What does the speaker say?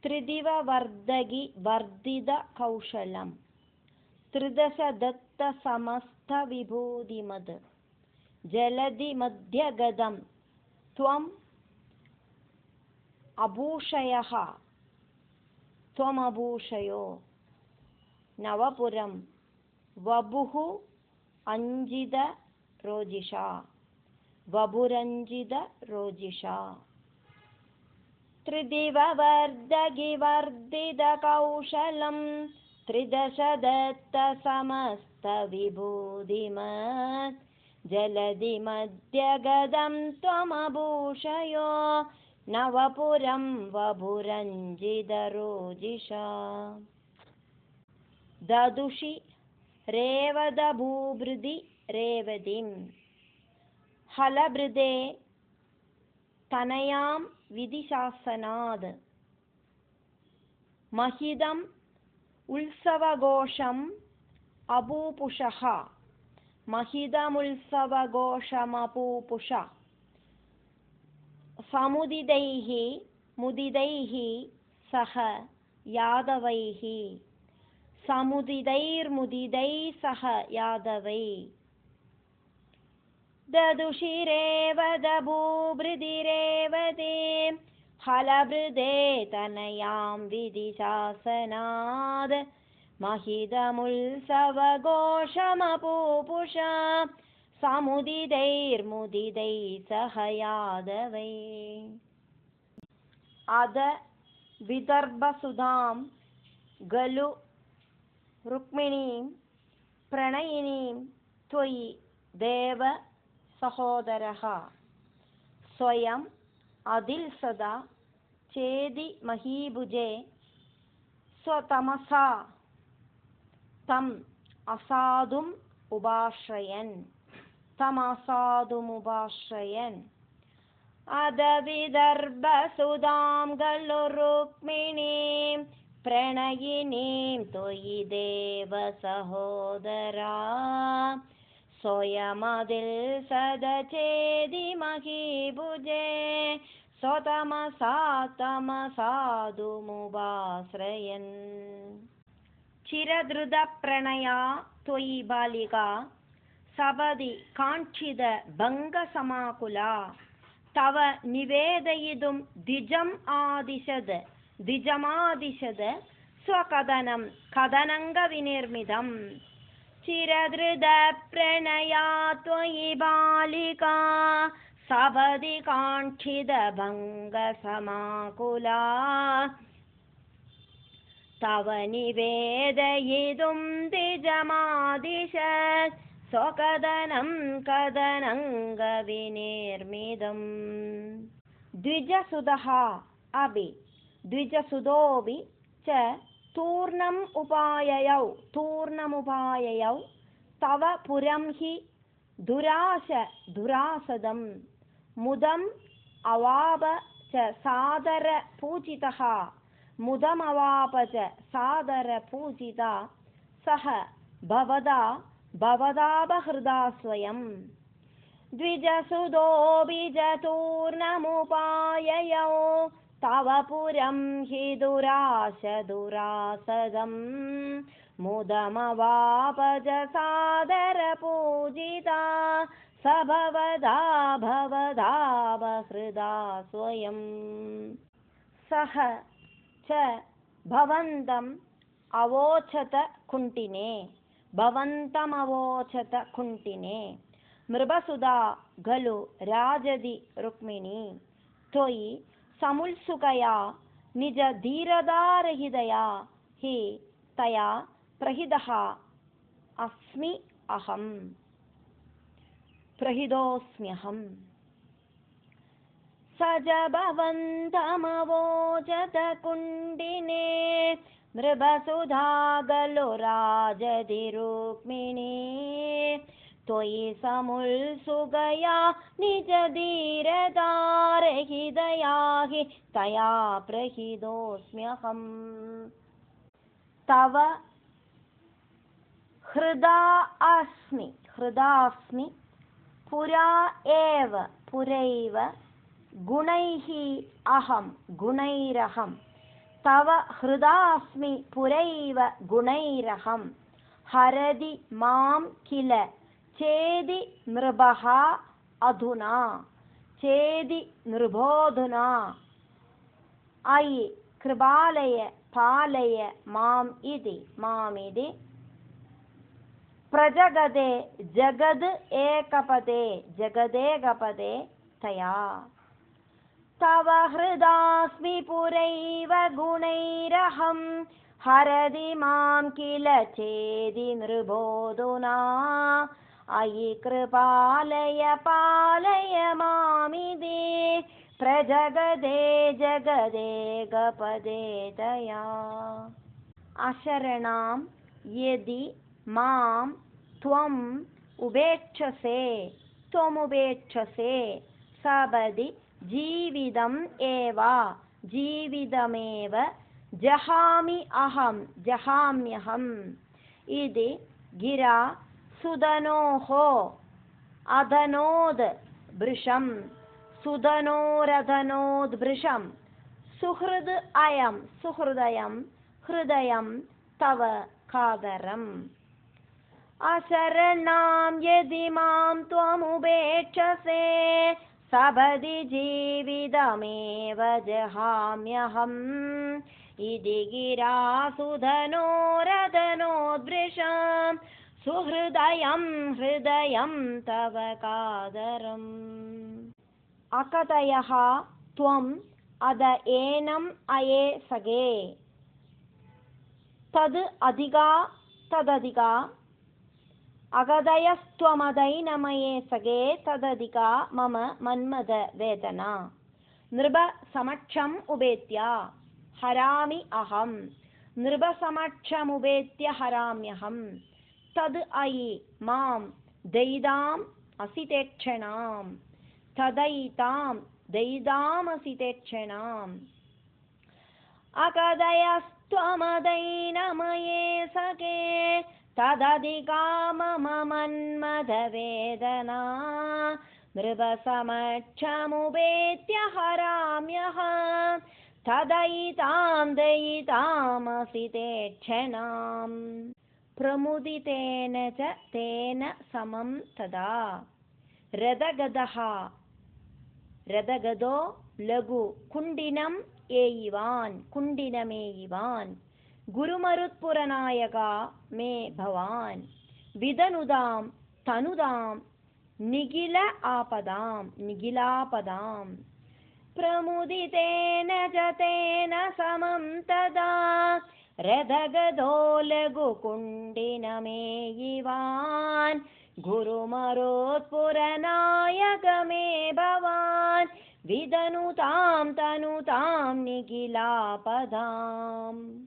त्रिदिववर्धगि वर्धितकौशलं त्रिदशदत्तसमस्तविभूतिमद् जलधिमध्यगतं त्वम् अभूषयः त्वमभूषयो नवपुरं वपुः अञ्जितरोजिषा वपुरञ्जितरोजिषा त्रिदिववर्धगि वर्धितकौशलं त्रिदशदत्तसमस्तविभूतिमद् जलधिमध्यगतं त्वमभूषयो नवपुरं वपुरञ्जितरोजिषा ददुषि रेवदभूभृदि रेवतीं हलभृदे तनयां विधिशासनाद् महिदम् उत्सवघोषम् अपूपुषः महिदमुत्सवघोषमपूपुष समुदितैः मुदितैः सह यादवैः समुदितैर्मुदितैः सह यादवै ददुषि रेवदभूभृदि रेवते हलभृदे तनयां विधिशासनाद् महिदमुत्सवघोषमपूपुष समुदितैर्मुदितैः सह यादवै अद विदर्भसुधां गलु रुक्मिणीं प्रणयिनीं त्वयि देव सहोदरः स्वयम् अदिल्सदा चेदि महीभुजे स्वतमसा तम् असाधुम् उपाश्रयन् तमसाधुमुपाश्रयन् अद विदर्भसुधां गलु रुक्मिणीं प्रणयिनीं त्वयि देव सहोदरा स्वयमदिल्सदा चेदि महीभुजे स्वतमसा तमसाधुमुपाश्रयन् चिरधृतप्रणया त्वयि बालिका सपदि काङ्क्षित भङ्गसमाकुला तव निवेदयितुं द्विजमादिशद स्वकथनं कथनङ्गविनिर्मितम् चिरधृतप्रणया त्वयि बालिका सपदि काङ्क्षित भङ्गसमाकुला तव निवेदयितुं द्विजमादिशत् स्वकथनं कथनङ्गविनिर्मितम् द्विजसुतः अपि द्विजसुतोऽपि च तूर्णमुपाययौ तव पुरं हि दुरासदं मुदम् अवाप च सादरपूजितः मुदमवाप च सादरपूजिता सह भवदापहृदा स्वयं द्विजसुतोऽपि च तूर्णमुपाययौ तव पुरं हि दुरासदं मुदमवाप च सादरपूजिता स भवदापहृदा स्वयं सह च भवन्तम् अवोचत कुण्टिने मृगसुधा गलु राजदि रुक्मिणी त्वयि समुत्सुकया निज धीरतारहितया हि तया प्रहितः अस्मि अहम् प्रहितोऽस्म्यहम् स च भवन्तमवोचत कुण्डिने मृगसुधा गलु राजदि रुक्मिणी त्वयि समुत्सुकया निज धीरतारहितया हि तया प्रहितोऽस्म्यहम् तव हृदास्मि पुरैव गुणैरहं तव हृदास्मि पुरैव गुणैरहं हरदि मां किल चेदि नृभः अधुना चेदि नृभोऽधुना अयि कृपालय पालय मामिति प्रजगदे जगद् जगदेकपदे तया तव हृदास्मि पुरैव गुणैरहं हरदि मां किल चेदि नृभोऽधुना अयि कृपालय पालय मामिति प्रजगदे जगदेकपदे तया अशरणां यदि मां त्वम् त्वमुपेक्षसे सबदि जीविदमेव जहाम्यहम् इति गिरा सुदनोः अधनोद्भृशं सुदनोरधनोद्भृशं सुहृदयं हृदयं तव कादरम् अशरणां यदि मां त्वमुपेक्षसे सबदि जीविदमेव जहाम्यहम् इति गिरा सुधनोरधनोद्भृशं सुहृदयं हृदयं तव कादरम् अकथयः त्वम् अद एनम् अये सगे तद् तदधिका अगदयस्त्वमदैनमये सगे तदधिका मम मन्मद वेदना नृपसमक्षम् उपेत्य हरामि अहं नृपसमक्षमुपेत्य हराम्यहं तद् अयि मां दयिताम् असितेक्षणां तदयितां दयितामसितेक्षणाम् अकदयस्त्वमदैनमये सखे तदधिका मम मन्मथवेदना नृपसमक्षमुपेत्य हराम्यहं तदयितां दयितामसितेक्षणाम् प्रमुदितेन च तेन समं तदा रथगदो लघु कुण्डिनमेयिवान् गुरुमरुत्पुरनायका मे भवान् विदनुदां तनुदां निगिलापदां प्रमुदितेन च तेन समं तदा रथगदो लघुकुण्डिनमेयिवान् गुरुमरुत्पुरनायक मे भवान् विदनुतां तनुतां निगिलापदाम्।